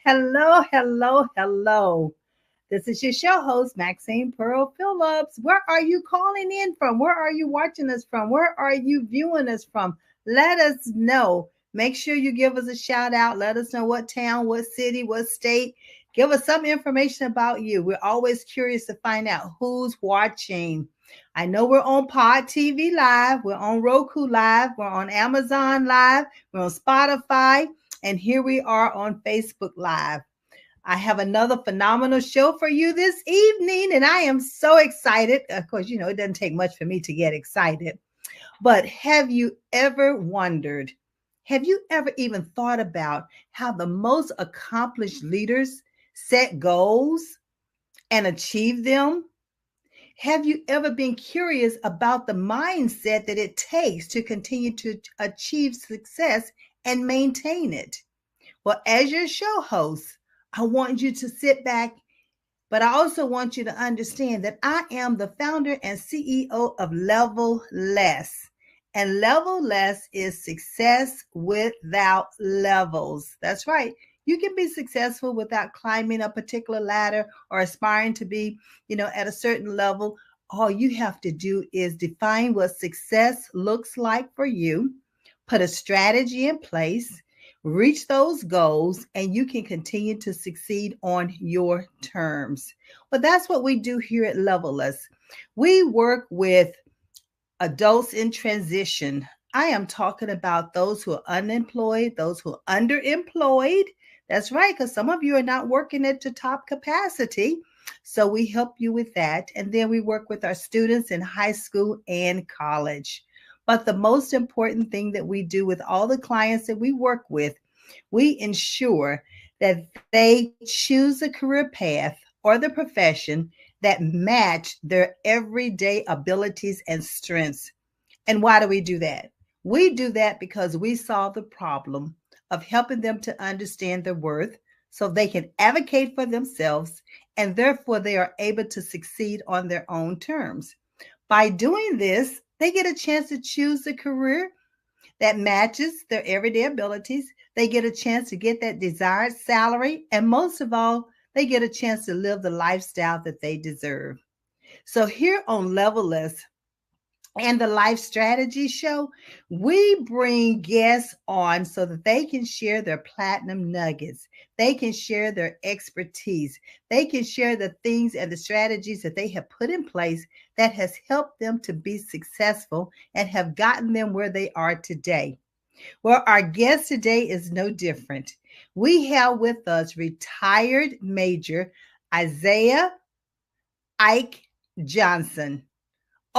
Hello, hello, hello. This is your show host, Maxine Pearl Phillips. Where are you calling in from? Where are you watching us from? Where are you viewing us from? Let us know. Make sure you give us a shout out. Let us know what town, what city, what state. Give us some information about you. We're always curious to find out who's watching. I know we're on Pod TV Live, we're on Roku Live, we're on Amazon Live, we're on Spotify, and here we are on Facebook Live. I have another phenomenal show for you this evening, and I am so excited. Of course, it doesn't take much for me to get excited. But have you ever wondered, have you ever even thought about how the most accomplished leaders set goals and achieve them? Have you ever been curious about the mindset that it takes to continue to achieve success and maintain it? Well, as your show host, I want you to sit back, but I also want you to understand that I am the founder and CEO of Level Less. And Level Less is success without levels. That's right. You can be successful without climbing a particular ladder or aspiring to be, at a certain level. All you have to do is define what success looks like for you, put a strategy in place, reach those goals, and you can continue to succeed on your terms. Well, that's what we do here at Leveless. We work with adults in transition. I am talking about those who are unemployed, those who are underemployed. That's right, because some of you are not working at the top capacity. So we help you with that. And then we work with our students in high school and college. But the most important thing that we do with all the clients that we work with, we ensure that they choose a career path or the profession that match their everyday abilities and strengths. And why do we do that? We do that because we solve the problem of helping them to understand their worth so they can advocate for themselves and therefore they are able to succeed on their own terms. By doing this, they get a chance to choose a career that matches their everyday abilities. They get a chance to get that desired salary. And most of all, they get a chance to live the lifestyle that they deserve. So, here on Leveless and the Life Strategy Show, we bring guests on so that they can share their platinum nuggets. They can share their expertise. They can share the things and the strategies that they have put in place that has helped them to be successful and have gotten them where they are today. Well, our guest today is no different. We have with us retired Major Isaiah Ike Johnson.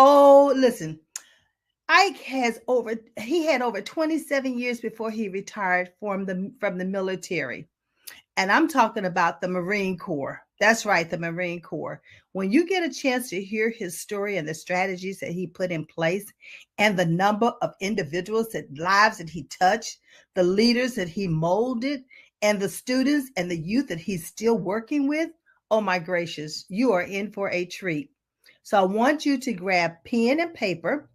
Oh, listen, he had over 27 years before he retired from the military. And I'm talking about the Marine Corps. That's right, the Marine Corps. When you get a chance to hear his story and the strategies that he put in place and the number of individuals that lives that he touched, the leaders that he molded, and the students and the youth that he's still working with, oh my gracious, you are in for a treat. So I want you to grab pen and paper.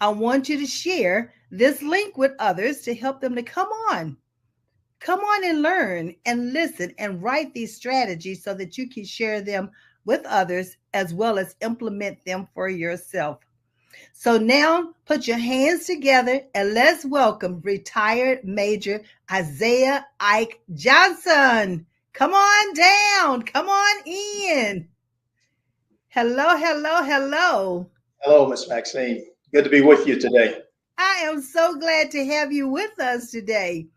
I want you to share this link with others to help them to come on and learn and listen and write these strategies so that you can share them with others as well as implement them for yourself. So now put your hands together and let's welcome retired Major Isaiah Ike Johnson. Come on down. Come on in. Hello, hello, hello. Hello, Miss Maxine. Good to be with you today. I am so glad to have you with us today.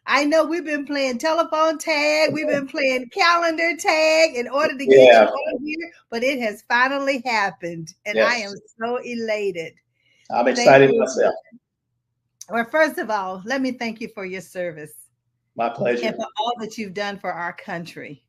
I know we've been playing telephone tag, we've been playing calendar tag in order to get you Yeah, on here, but it has finally happened, and I am yes. so elated. I'm Thank excited you. myself. Well, first of all, let me thank you for your service My and pleasure. for all that you've done for our country.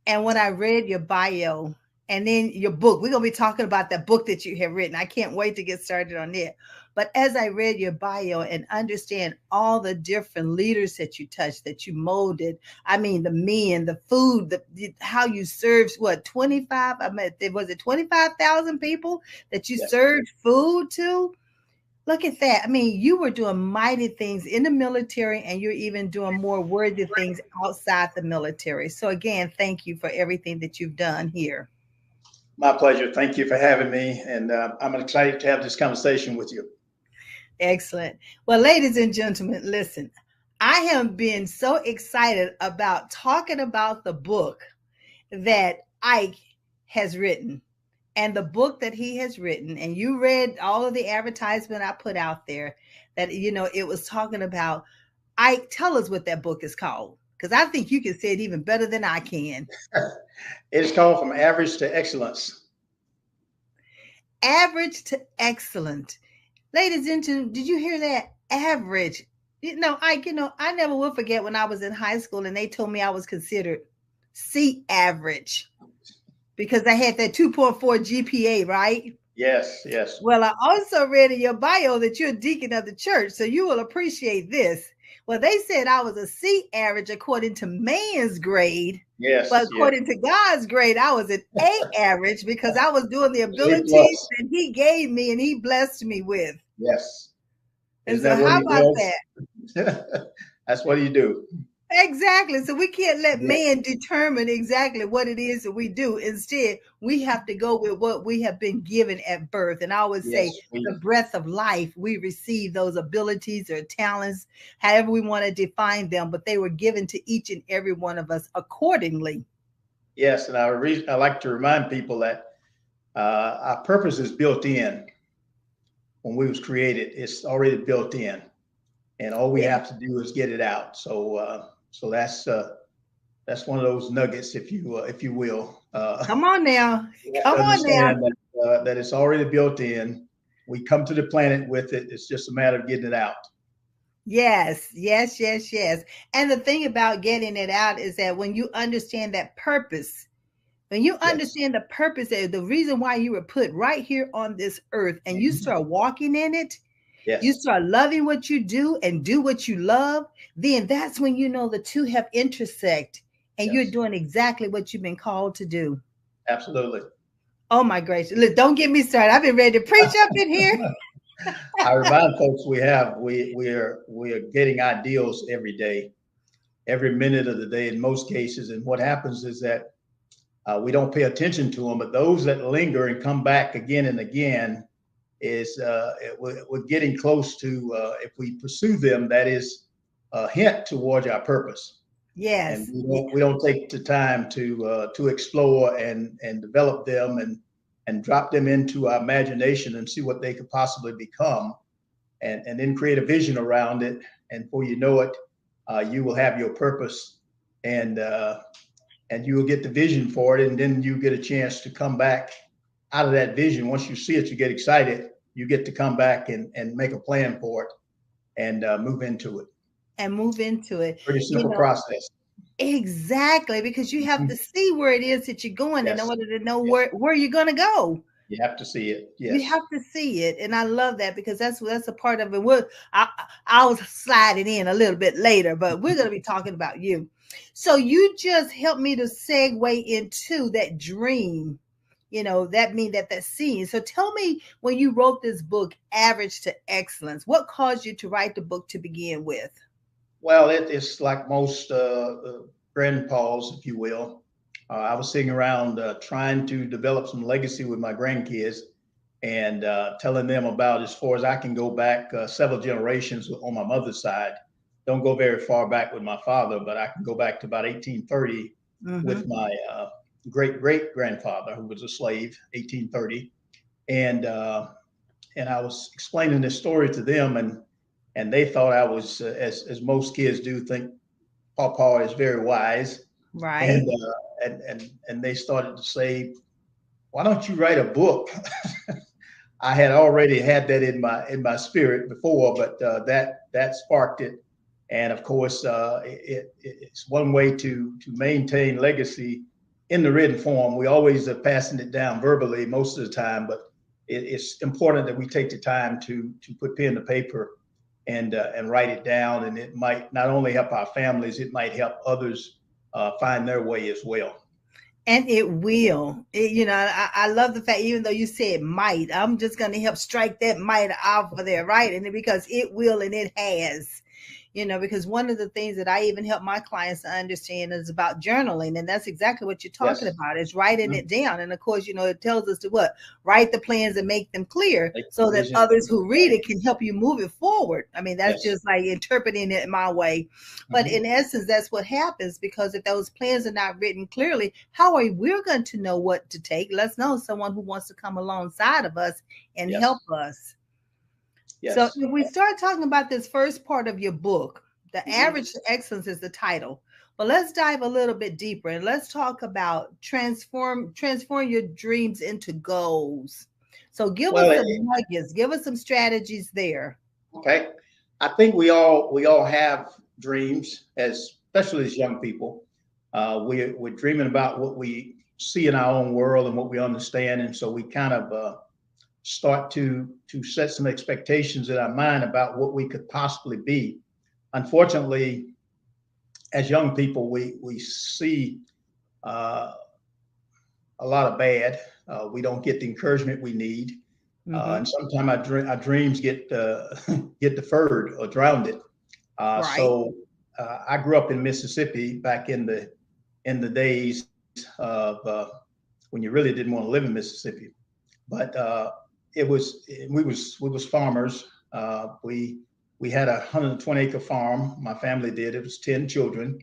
And when I read your bio and then your book, we're going to be talking about that book that you have written. I can't wait to get started on it. But as I read your bio and understand all the different leaders that you touched, that you molded, I mean, the men, the food, how you served, what, 25? I mean, was it 25,000 people that you Yes. served food to? Look at that. I mean, you were doing mighty things in the military, and you're even doing more worthy things outside the military. So again, thank you for everything that you've done here. My pleasure. Thank you for having me. And I'm excited to have this conversation with you. Excellent. Well, ladies and gentlemen, listen, I have been so excited about talking about the book that Ike has written and the book that he has written. And you read all of the advertisement I put out there that, it was talking about. Ike, tell us what that book is called, because I think you can say it even better than I can. It's called From Average to Excellence. Average to excellent. Ladies and gentlemen, did you hear that? Average. I never will forget when I was in high school and they told me I was considered C average because I had that 2.4 GPA, right? Yes, yes. Well, I also read in your bio that you're a deacon of the church, so you will appreciate this. Well, they said I was a C average according to man's grade. Yes. But according to God's grade, I was an A average because I was doing the abilities that he gave me and he blessed me with. Yes. And so how about that? That's what you do. Exactly. So we can't let man determine exactly what it is that we do. Instead, we have to go with what we have been given at birth. And I would say the breath of life, we receive those abilities or talents, however we want to define them, but they were given to each and every one of us accordingly. Yes. And I like to remind people that our purpose is built in. When we was created, it's already built in. And all we have to do is get it out. So that's one of those nuggets, if you will. Come on now, that it's already built in. We come to the planet with it. It's just a matter of getting it out. Yes. And the thing about getting it out is that when you understand that purpose, when you understand the purpose, the reason why you were put right here on this earth, and you start walking in it. Yes. You start loving what you do and do what you love, then that's when you know the two have intersect and you're doing exactly what you've been called to do. Absolutely. Oh my gracious. Look, don't get me started. I've been ready to preach up in here. I remind folks we are getting ideals every day, every minute of the day in most cases. And what happens is that we don't pay attention to them, but those that linger and come back again and again, we're getting close to, if we pursue them, that is a hint towards our purpose. Yes. And we don't take the time to explore and develop them and drop them into our imagination and see what they could possibly become, and then create a vision around it. And before you know it, you will have your purpose, and you will get the vision for it, and then you get a chance to come back out of that vision. Once you see it, you get excited. You get to come back and make a plan for it and move into it. Pretty simple process. Exactly, because you have to see where it is that you're going in order to know where you're going to go. You have to see it. Yes. You have to see it. And I love that, because that's a part of it. I'll slide it in a little bit later, but we're going to be talking about you. So you just helped me to segue into that dream. That means that scene. So tell me, when you wrote this book, Average to Excellence, what caused you to write the book to begin with? Well, it's like most grandpas, if you will. I was sitting around trying to develop some legacy with my grandkids and telling them about, as far as I can go back several generations on my mother's side. Don't go very far back with my father, but I can go back to about 1830 with my great grandfather, who was a slave, 1830. And I was explaining this story to them, and they thought I was, as most kids do, think Papa is very wise. Right. And they started to say, why don't you write a book? I had already had that in my spirit before, but that sparked it. And of course, it's one way to maintain legacy in the written form. We always are passing it down verbally most of the time, but it's important that we take the time to put pen to paper and write it down. And it might not only help our families, it might help others find their way as well. And it will. I love the fact, even though you said might, I'm just going to help strike that might off of there, right? And because it will and it has. Because one of the things that I even help my clients to understand is about journaling. And that's exactly what you're talking Yes. about, is writing Mhm. it down. And of course, it tells us to what? Write the plans and make them clear Make so that vision. others who read it can help you move it forward. I mean, that's Yes. just like interpreting it my way. But Mhm. in essence, that's what happens, because if those plans are not written clearly, how are we going to know what to take? Let's know someone who wants to come alongside of us and help Yes. us. So Yes. if we start talking about this first part of your book, the Mhm. average to excellence is the title. But let's dive a little bit deeper and let's talk about transform your dreams into goals. So give Well, us some nuggets, give us some strategies there. okay. I think we all have dreams, especially as young people. We're dreaming about what we see in our own world and what we understand, and so we kind of start to set some expectations in our mind about what we could possibly be. Unfortunately, as young people, we see uh, a lot of bad. We don't get the encouragement we need, and Mm-hmm. sometimes our dreams get get deferred or drowned. Right. So I grew up in Mississippi back in the days of when you really didn't want to live in Mississippi. But it was we was farmers. We had a 120-acre farm. My family did. It was 10 children.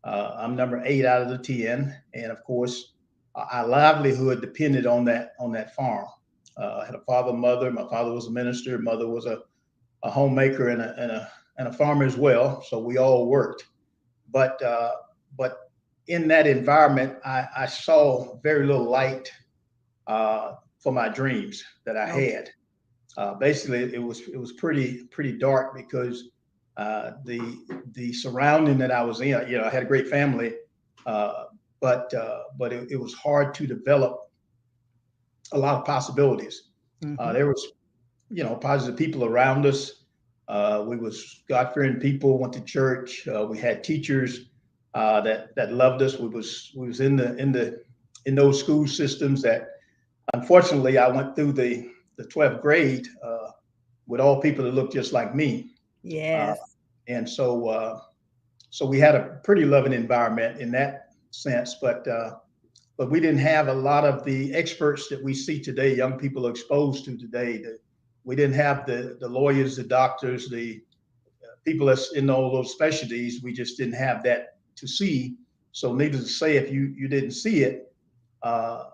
I'm number 8 out of the 10, and of course, our livelihood depended on that farm. I had a father, mother. My father was a minister. Mother was a homemaker and a farmer as well. So we all worked. But in that environment, I saw very little light for my dreams that I Okay. had. Basically, it was pretty dark because the surrounding that I was in. I had a great family, uh, but it was hard to develop a lot of possibilities. Mm-hmm. There was positive people around us. We was God fearing people. Went to church. We had teachers that loved us. We was in those school systems that unfortunately I went through the 12th grade with all people that looked just like me. Uh, Yes. and so we had a pretty loving environment in that sense, but we didn't have a lot of the experts that we see today. Young people are exposed to today. We didn't have the lawyers, the doctors, the people that's in all those specialties. We just didn't have that to see. So, needless to say, if you didn't see it, uh,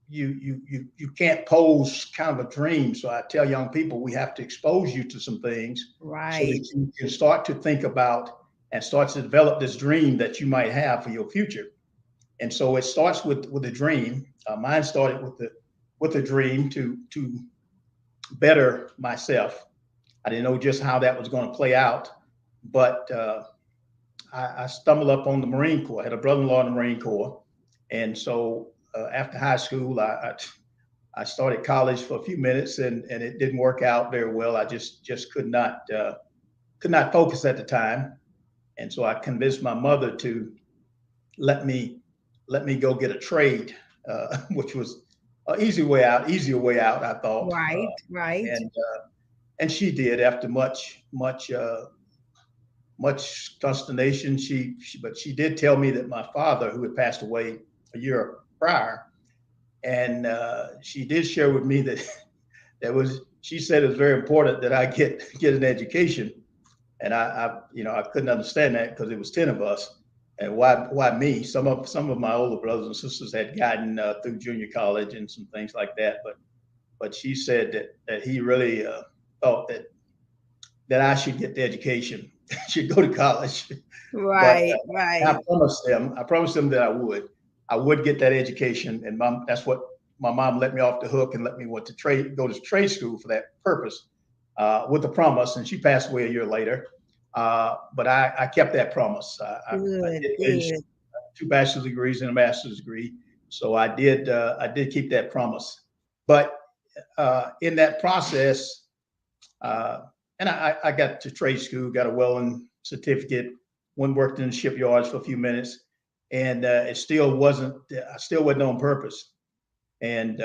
you can't pose kind of a dream. So I tell young people we have to expose you to some things so that Right. you can start to think about and start to develop this dream that you might have for your future. And so it starts with a dream. Mine started with a dream to better myself. I didn't know just how that was going to play out, but I stumbled up on the Marine Corps. I had a brother-in-law in the Marine Corps, and so after high school, I started college for a few minutes, and it didn't work out very well. I just could not focus at the time, and so I convinced my mother to let me let me go get a trade, which was an easier way out, I thought, Right. Right. and she did after much consternation. But she did tell me that my father, who had passed away a year prior, and she did share with me that she said it was very important that I get an education, and I couldn't understand that because it was 10 of us, and why me? Some of my older brothers and sisters had gotten through junior college and some things like that, but she said that he really thought that I should get the education, should go to college, but Right. I Right. promised them that I would get that education, and that's what my mom let me off the hook and let me go to trade school for that purpose, with the promise. And she passed away a year later, but I kept that promise. I Good. did finish Good. 2 bachelor's degrees and a master's degree, so I did keep that promise. But in that process, uh, and I got to trade school, got a welding certificate, went worked in the shipyards for a few minutes, and it still wasn't. I still wasn't on purpose, and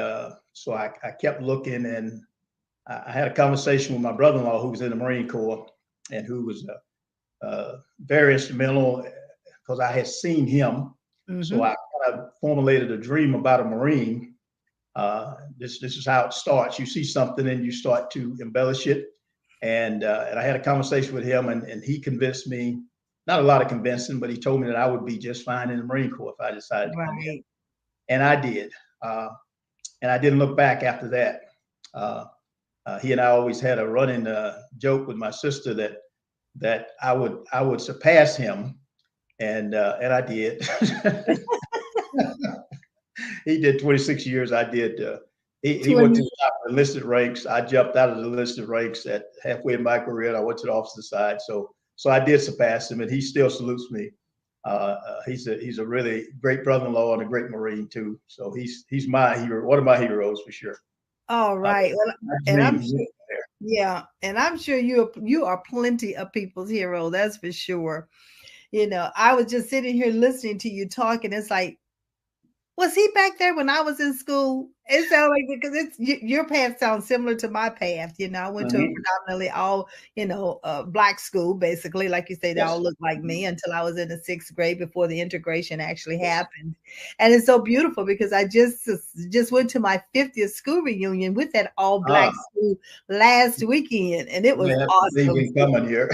so I kept looking, and I had a conversation with my brother-in-law who was in the Marine Corps and who was very instrumental because I had seen him. So I kind of formulated a dream about a Marine. This is how it starts. You see something and you start to embellish it. And I had a conversation with him, and he convinced me, not a lot of convincing, but he told me that I would be just fine in the Marine Corps if I decided to come in. And I did. And I didn't look back after that. He and I always had a running joke with my sister that I would surpass him, and I did. He did 26 years. I did. He went to the top of the enlisted ranks. I jumped out of the enlisted ranks at halfway in my career, and I went to the officer side. So I did surpass him, and he still salutes me. He's a really great brother-in-law and a great Marine too. So he's my hero, one of my heroes for sure. All right. Well, and I'm sure, yeah, and I'm sure you are plenty of people's hero. That's for sure. You know, I was just sitting here listening to you talk, and it's like, was he back there when I was in school? It sounds like, because your path sounds similar to my path. You know, I went to a predominantly all, Black school, basically. Like you say, they all look like me until I was in the 6th grade before the integration actually happened. And it's so beautiful because I just went to my 50th school reunion with that all Black school last weekend. And it was awesome. Coming here.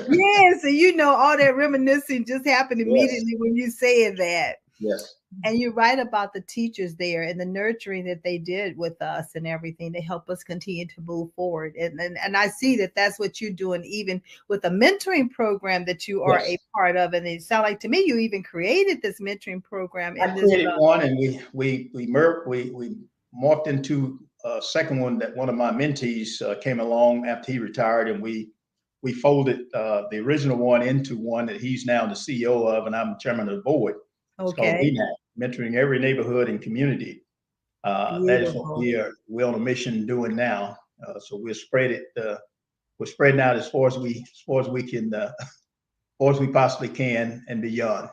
Yes. And all that reminiscing just happened immediately when you said that. Yes. And you're right about the teachers there and the nurturing that they did with us and everything to help us continue to move forward. And I see that that's what you're doing, even with the mentoring program that you are a part of. And it sounds like to me you even created this mentoring program. I created one, and we morphed into a second one that one of my mentees came along after he retired, and we folded the original one into one that he's now the CEO of, and I'm chairman of the board. It's called VNAC, mentoring every neighborhood and community. That is what we're on a mission doing now. So we're spreading out as far as we can, as far as we possibly can, and beyond.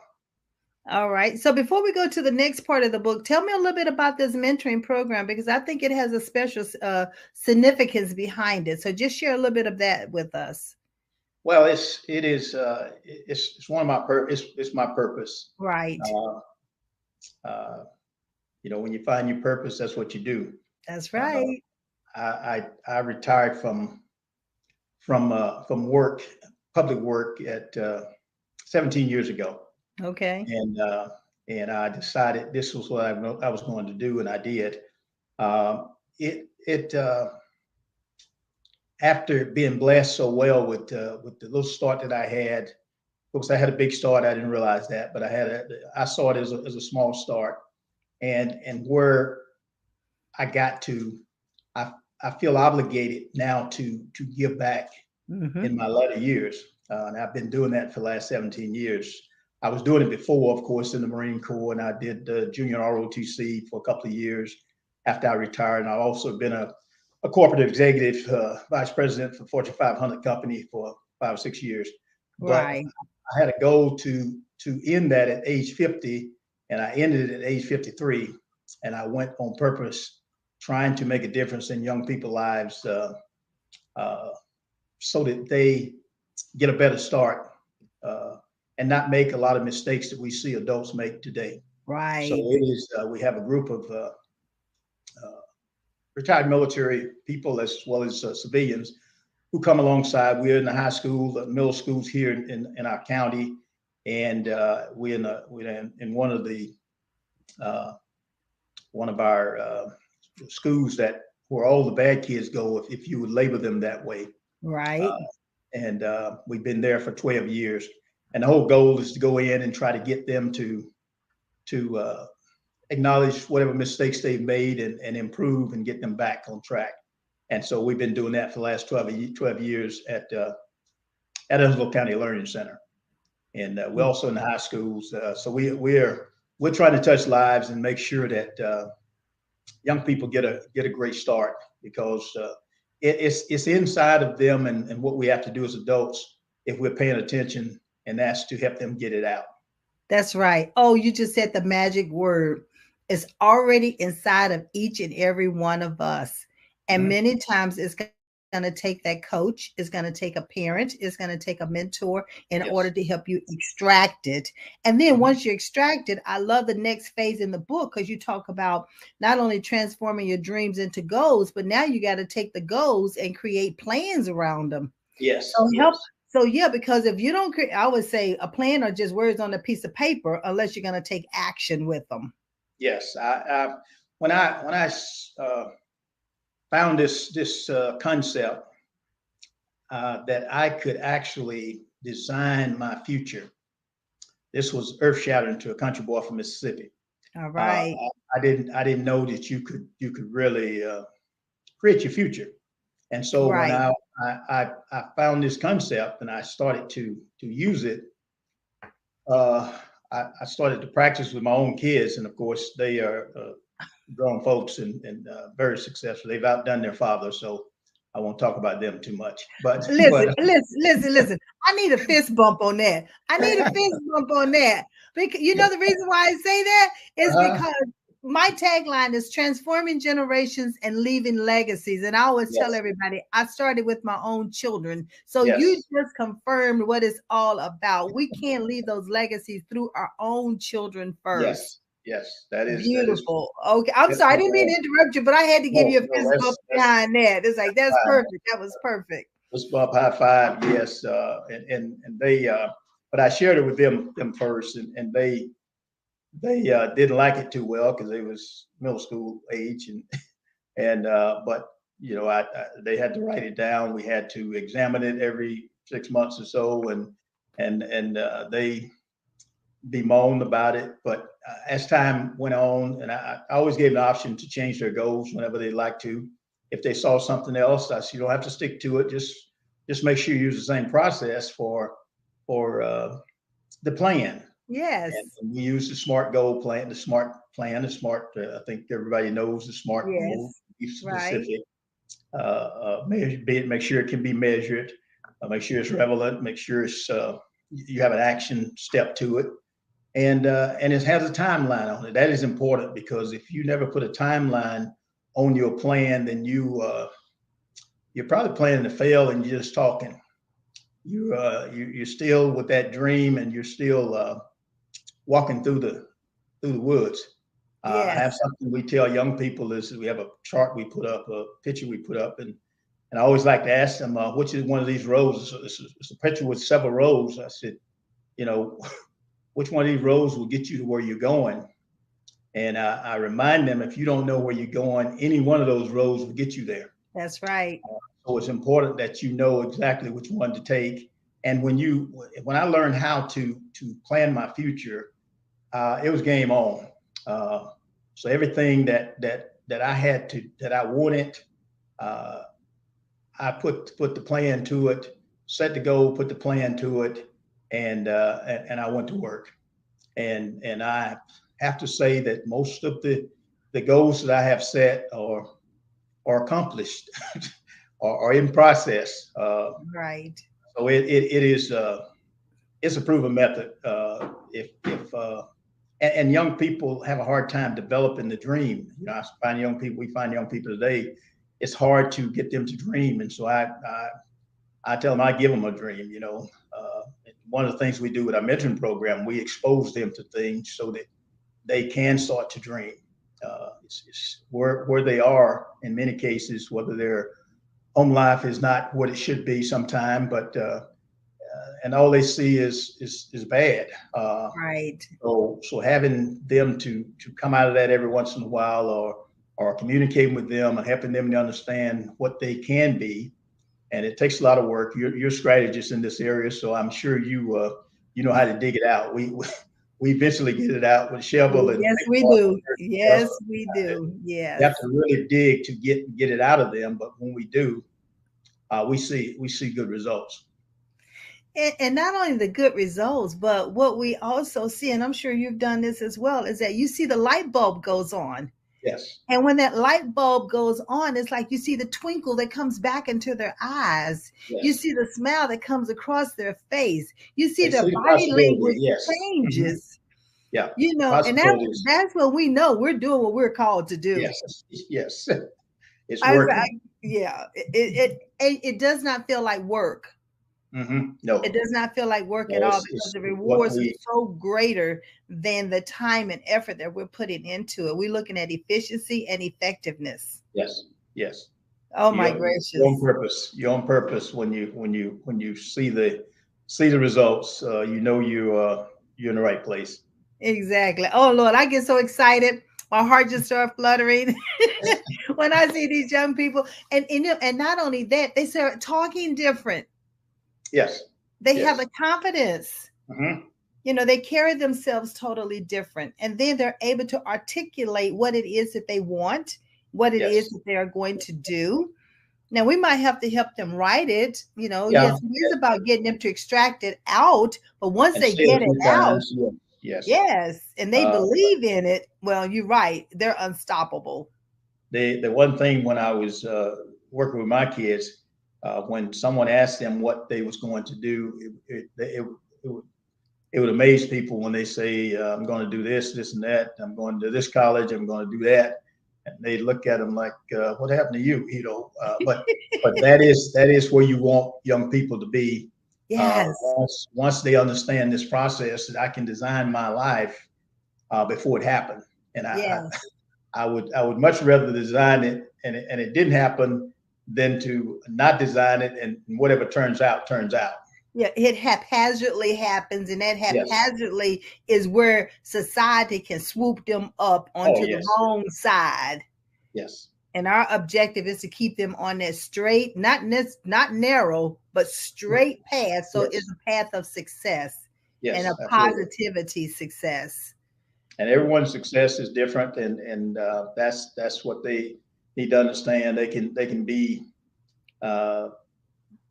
All right. So before we go to the next part of the book, tell me a little bit about this mentoring program, because I think it has a special significance behind it. So just share a little bit of that with us. Well, it's one of my it's my purpose. Right. When you find your purpose, that's what you do. That's right. I retired from work, public work, at 17 years ago. Okay. And I decided this was what I was going to do, and I did. After being blessed so well with the little start that I had, of course, I had a big start. I didn't realize that, but I saw it as a small start, and where I got to, I feel obligated now to give back in my latter years, and I've been doing that for the last 17 years. I was doing it before, of course, in the Marine Corps, and I did junior ROTC for a couple of years after I retired, and I've also been a corporate executive, vice president for Fortune 500 company for 5 or 6 years. Right. But I had a goal to end that at age 50, and I ended it at age 53. And I went on purpose, trying to make a difference in young people's lives, so that they get a better start and not make a lot of mistakes that we see adults make today. Right. So it is. We have a group of retired military people as well as civilians who come alongside. We're in the high school, the middle schools here in our county, and we're in one of our schools where all the bad kids go, if you would label them that way. Right. And we've been there for 12 years, and the whole goal is to go in and try to get them to acknowledge whatever mistakes they've made and improve and get them back on track. And so we've been doing that for the last 12 years at Evansville County Learning Center. And we're also in the high schools. So we're trying to touch lives and make sure that young people get a great start, because it's inside of them, and what we have to do as adults, if we're paying attention, and that's to help them get it out. That's right. Oh, you just said the magic word. It's already inside of each and every one of us. And Mhm. many times it's going to take that coach, it's going to take a parent, it's going to take a mentor in order to Yes. help you extract it. And then once Mhm. you extract it, I love the next phase in the book because you talk about not only transforming your dreams into goals, but now you got to take the goals and create plans around them. Yes. So help. Yes. So yeah, because if you don't create, I would say a plan are just words on a piece of paper, unless you're going to take action with them. Yes. When I found this concept that I could actually design my future. This was earth shattering to a country boy from Mississippi. All Uh, right. I didn't know that you could really create your future. And so when Right. I found this concept and I started to use it, uh, I started to practice with my own kids, and of course they are grown folks and very successful. They've outdone their father, so I won't talk about them too much. But Listen, listen, listen, listen. I need a fist bump on that. I need a fist bump on that. Because you know the reason why I say that is uh, because my tagline is transforming generations and leaving legacies. And I always tell yes, everybody I started with my own children. So you yes, just confirmed what it's all about. We can't leave those legacies through our own children first. yes, yes. That is Beautiful. Okay. I'm yes, sorry. I ma'am. didn't mean to interrupt you, but I had to give you No, a no, fist bump that's behind that. It's like, that's fine. perfect. That was perfect. Let's bump high five. Yes, and they, but I shared it with them first, and they didn't like it too well because they was middle school age, and but they had to write it down. We had to examine it every 6 months or so, and they bemoaned about it. But as time went on, and I always gave them the option to change their goals whenever they like to. If they saw something else, I said, you don't have to stick to it. Just make sure you use the same process for the plan. And Yes. we use the SMART goal plan, the SMART plan, the SMART. I think everybody knows the SMART goal. Yes. Be Right. specific. Make sure it can be measured. Make sure it's relevant. Make sure you have an action step to it, and it has a timeline on it. That is important because if you never put a timeline on your plan, then you're probably planning to fail and you're just talking. You're still with that dream and you're still walking through the woods. I have Yes. something we tell young people is we have a chart we put up, a picture we put up, and I always like to ask them which is one of these roads. It's a picture with several roads. I said, you know, which one of these roads will get you to where you're going? And I remind them if you don't know where you're going, any one of those roads will get you there. That's right. So it's important that you know exactly which one to take. And when I learned how to plan my future, it was game on. Uh, so everything that I had to that I wanted, uh, I put the plan to it, set the goal, put the plan to it, and I went to work. And I have to say that most of the goals that I have set are accomplished or in process. Right. So it is it's a proven method. If and young people have a hard time developing the dream. I find young people. We find young people today. It's hard to get them to dream, and so I tell them I give them a dream. One of the things we do with our mentoring program, we expose them to things so that they can start to dream. It's where they are in many cases, whether their home life is not what it should be sometime, but and all they see is bad. Right. So having them to come out of that every once in a while, or communicating with them and helping them to understand what they can be, and it takes a lot of work. You're a strategist in this area, so I'm sure you know how to dig it out. We eventually get it out with a shovel and Yes, pick we apart do. stuff. Yes, we do. You Yes. have to really dig to get it out of them, but when we do, we see good results. And not only the good results, but what we also see, and I'm sure you've done this as well, is that you see the light bulb goes on. Yes, And when that light bulb goes on, it's like you see the twinkle that comes back into their eyes. You yes. see the smile that comes across their face. You see They their see the body possibility. language Yes. Mhm. changes. Yeah. You know, and Possibilities. that's what we know. We're doing what we're called to do. Yes. Yes. It's I working. yeah, it does not feel like work. It No, does not feel like work at no, all because the it's what rewards are we, so greater than the time and effort that we're putting into it. We're looking at efficiency and effectiveness. yes, yes. Oh my You're on gracious. purpose. You're on purpose when you see the results. You know you're in the right place. Exactly. Oh Lord, I get so excited. My heart just starts fluttering when I see these young people. And not only that, they start talking different. Yes, They have yes. a confidence. Hmm. They carry themselves totally different. And then they're able to articulate what it is that they want, what it is Yes. that they're going to do. Now, we might have to help them write it. Yeah. Yes, it is about getting them to extract it out. But once And they say it get a it few out, times. Yes. Yes. yes, and they Uh, believe in it, well, you're right. They're unstoppable. the one thing when I was working with my kids, when someone asked them what they was going to do, it would amaze people when they say, "I'm going to do this, this, and that. I'm going to this college. I'm going to do that," and they look at them like, "What happened to you?" But that is where you want young people to be. Yes, Once they understand this process, that I can design my life before it happened, and yes. I would much rather design it and it didn't happen than to not design it and whatever turns out turns out. Yeah, it haphazardly happens, and that Yes. haphazardly is where society can swoop them up Oh onto the yes. wrong side. Yes. And our objective is to keep them on that straight, not narrow, but straight path. So it's Yes. a path of success and a Yes. Absolutely. positivity success. And everyone's success is different, and that's what they need to understand. They can be uh,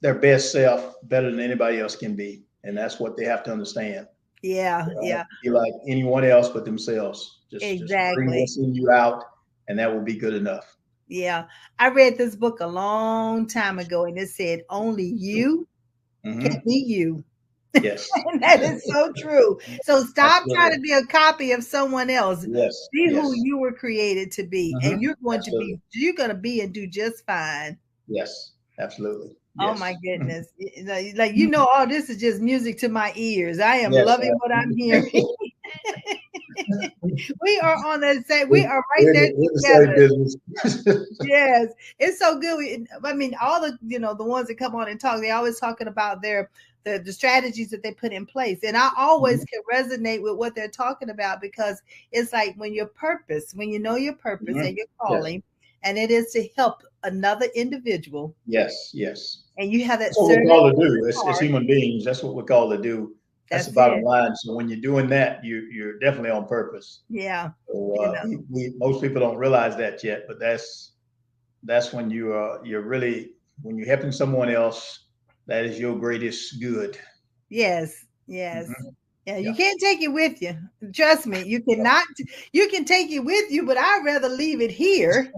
their best self better than anybody else can be, and that's what they have to understand. Yeah, They don't have yeah, to be like anyone else but themselves. Just bring exactly. what's in you out, and that will be good enough. Yeah. I read this book a long time ago, and it said, only you can Hmm. be you. Yes. And that is so true. So stop trying Absolutely. to be a copy of someone else. Yes. Be who Yes. you were created to be, and Hmm. Absolutely. you're going to be and do just fine. Yes. Absolutely. Oh my Yes. goodness. All this is just music to my ears. I am Yes. loving what I'm hearing. We are on the same, we We're, are right there we're in the same together. business. Yes, it's so good. I mean, all the ones that come on and talk, they always talking about the strategies that they put in place, and I always Mhm. can resonate with what they're talking about because it's like when you know your purpose Mhm. and your Yes. calling, and it is to help another individual, Yes. Yes. and you have that That's what we're servant called to do as heart. human beings. That's what we're called to do. That's the That's bottom it. line. So when you're doing that, you're definitely on purpose. Yeah, So you know. we most people don't realize that yet, but that's when you're really when you're helping someone else. That is your greatest good. Yes, yes. Hmm. Yeah, you Yeah. can't take it with you. Trust me, you cannot. You can take it with you, but I'd rather leave it here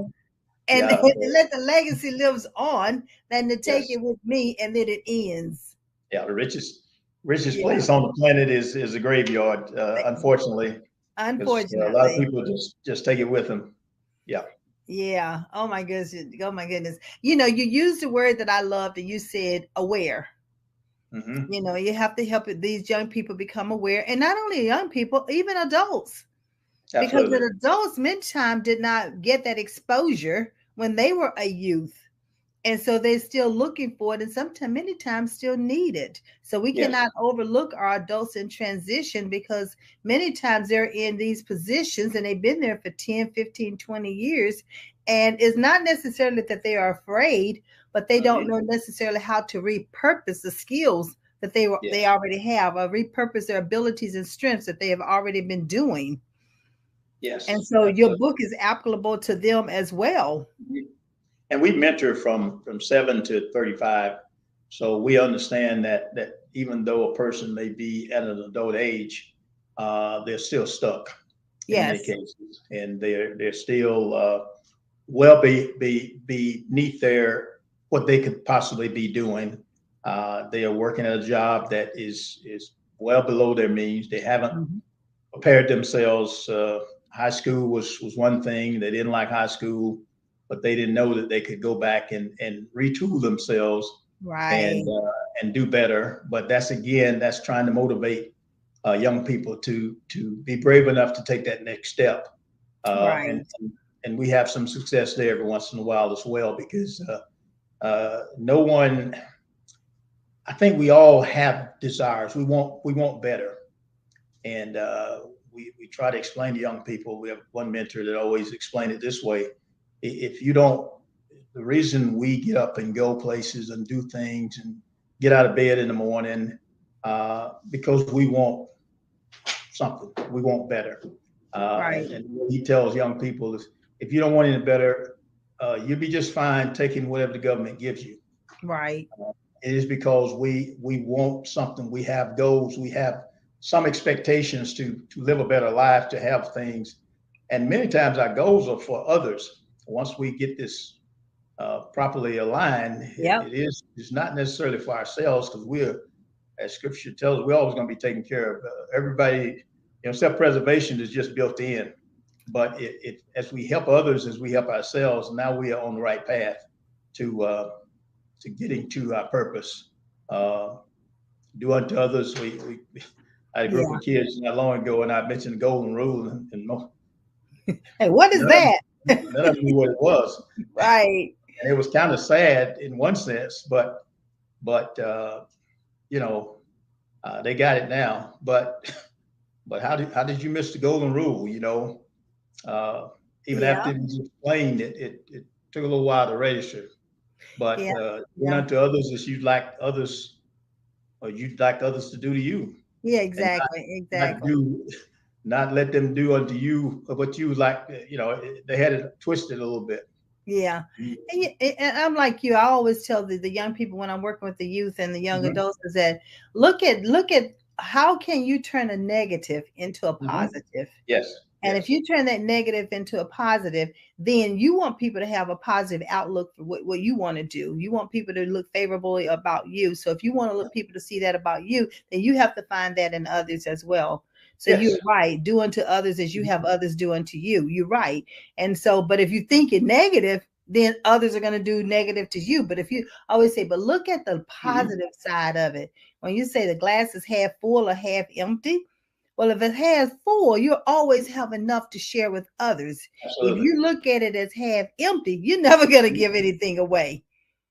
and, Yeah. and let the legacy lives on than to take Yes. it with me and then it ends. Yeah. The richest Yeah, place on the planet is a graveyard. Unfortunately, because a lot of unfortunately. people just take it with them. Yeah. Yeah. Oh my goodness. Oh my goodness. You used the word that I loved, and you said aware. Hmm. You have to help these young people become aware, and not only young people, even adults. Because Absolutely. the adults many times did not get that exposure when they were a youth. And so they're still looking for it, and sometimes many times still need it. So we Yes. cannot overlook our adults in transition because many times they're in these positions and they've been there for 10, 15, 20 years. And it's not necessarily that they are afraid, but they don't Hmm. know necessarily how to repurpose the skills that they Yes. already have, or repurpose their abilities and strengths that they have already been doing. And Yes. so your Absolutely. book is applicable to them as well. And we mentor from 7 to 35, so we understand that even though a person may be at an adult age, they're still stuck in many Yes. cases, and they're still well beneath their what they could possibly be doing. They are working at a job that is well below their means. They haven't Mhm. prepared themselves. High school was one thing. They didn't like high school, but they didn't know that they could go back and retool themselves Right. And do better. But that's trying to motivate young people to be brave enough to take that next step. Right. And we have some success there every once in a while as well, because no one. I think we all have desires. We want better, and we try to explain to young people. We have one mentor that always explained it this way: if you don't, the reason we get up and go places and do things and get out of bed in the morning, because we want something. We want better. Right. And what he tells young people is, if you don't want any better, you'll be just fine taking whatever the government gives you. Right. It is because we want something. We have goals. We have some expectations to live a better life, to have things. And many times our goals are for others. Once we get this properly aligned, Yep. it's not necessarily for ourselves, because we're, as scripture tells us, we're always going to be taken care of. Everybody, self-preservation is just built in. But as we help others, as we help ourselves, now we are on the right path to getting to our purpose. Do unto others. We I had a group Yeah. of kids not long ago, and I mentioned the golden rule, and Hey, what is that? none of them knew what it was. Right. And it was kind of sad in one sense, but you know, they got it now. But how did you miss the golden rule? Even Yeah. after it was explained, it took a little while to register. But Yeah. doing Yeah. unto others as you'd like others, or you'd like others to do to you, Yeah. and Exactly. not Exactly. do, not let them do unto you what you like. They had it twisted a little bit. Yeah. And I'm like you. I always tell the young people when I'm working with the youth and the young Mm-hmm. adults is that look at how can you turn a negative into a Mm-hmm. positive. Yes, And if yes, you turn that negative into a positive, then you want people to have a positive outlook for what you want to do. You want people to look favorably about you. So if you want to look people to see that about you, then you have to find that in others as well. So yes. you're right. Do unto others as you have others do unto you. You're right. And so, but if you think it negative, then others are going to do negative to you. But if you I always say, but look at the Mm-hmm. positive side of it. When you say the glass is half full or half empty, well, if it has full, you'll always have enough to share with others. If Absolutely. you look at it as half empty, you're never going to give anything away.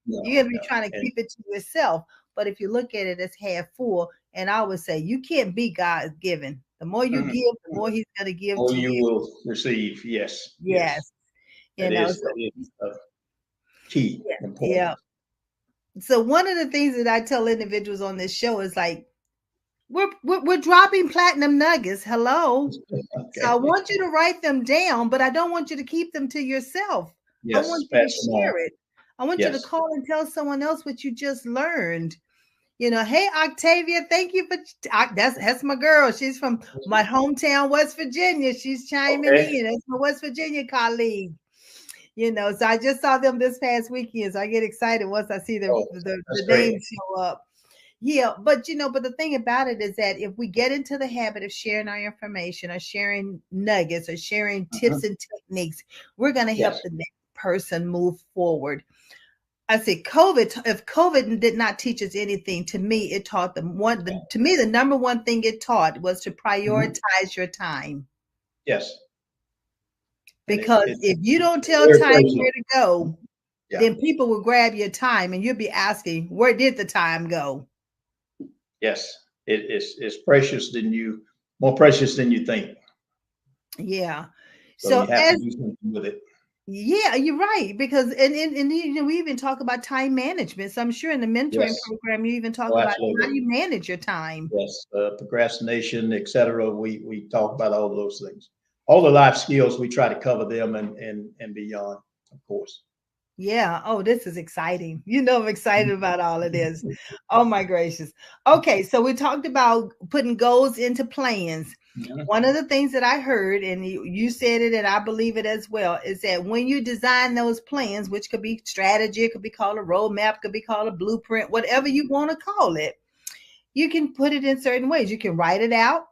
No, You're going to be no. trying to And keep it to yourself. But if you look at it as half full, and I would say you can't be God's given. The more you mhm, give, the more He's going to give all to you you. will receive. Yes, yes. Yes. You know, so That is key, yeah. important. Yeah. So one of the things that I tell individuals on this show is like, we're dropping platinum nuggets. Hello. So I Okay. want you to write them down, but I don't want you to keep them to yourself. I Yes, want you to pass them on. share it. I want you to Yes. call and tell someone else what you just learned. Hey Octavia, thank you for that's my girl. She's from my hometown, West Virginia. She's chiming Okay. in. That's my West Virginia colleague. So I just saw them this past weekend. So I get excited once I see the Oh, the, that's the great. names show up. Yeah, but the thing about it is that if we get into the habit of sharing our information or sharing nuggets or sharing tips Mhm. and techniques, we're going to help Yes. the next person move forward. I say if COVID did not teach us anything, to me, it taught them to me, the number one thing it taught was to Mhm. prioritize your time. Yes. And Because it's if you don't tell very time personal. where to go, Yeah. then people will grab your time and you'll be asking, where did the time go? Yes. It's precious more precious than you think. Yeah. So So you have to as do something with it. Yeah, you're right. Because and we even talk about time management. So I'm sure in the mentoring Yes. program you even talk Oh, about how absolutely. do you manage your time. Yes. Procrastination, etc. We talk about all those things. All the life skills, we try to cover them and beyond, of course. Yeah. Oh, this is exciting. I'm excited about all of this. Oh my gracious. Okay, so we talked about putting goals into plans. Mhm. One of the things that I heard, and you said it, and I believe it as well, is that when you design those plans, which could be strategy, it could be called a roadmap, could be called a blueprint, whatever you want to call it, you can put it in certain ways. You can write it out,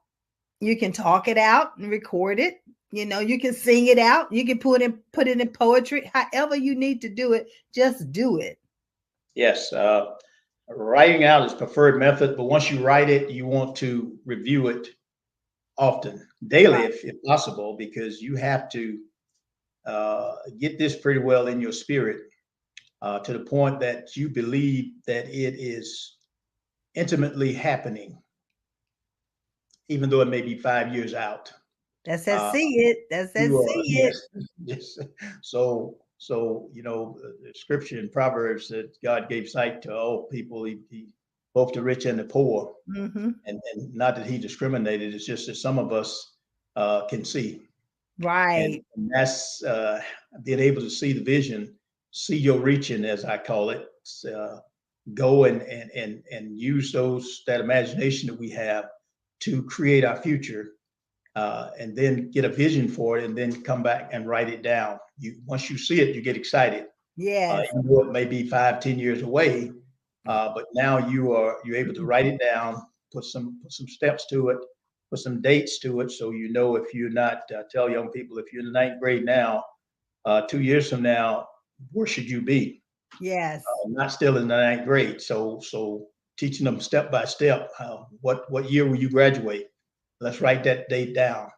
You can talk it out and record it. You can sing it out. You can put it in poetry. However you need to do it, just do it. Yes. Writing out is preferred method, but once you write it, you want to review it often, daily, Right. if possible, because you have to get this pretty well in your spirit to the point that you believe that it is intimately happening, even though it may be 5 years out. That's that Uh, see it. That's that you are, see it. yes, yes. So the scripture in Proverbs that God gave sight to all people, both the rich and the poor, Mm-hmm. and not that he discriminated. It's just that some of us can see, and, Right. and that's being able to see the vision, see your reaching, as I call it. Go and use that imagination that we have to create our future, and then get a vision for it, and then come back and write it down. Once you see it, you get excited. Yes. Even though it may be 5, 10 years away, but now you're able to write it down, put some steps to it, put some dates to it, so if you're not tell young people, if you're in the ninth grade now, 2 years from now, where should you be? Yes. Not still in the ninth grade. So teaching them step by step. What year will you graduate? Let's write that date down,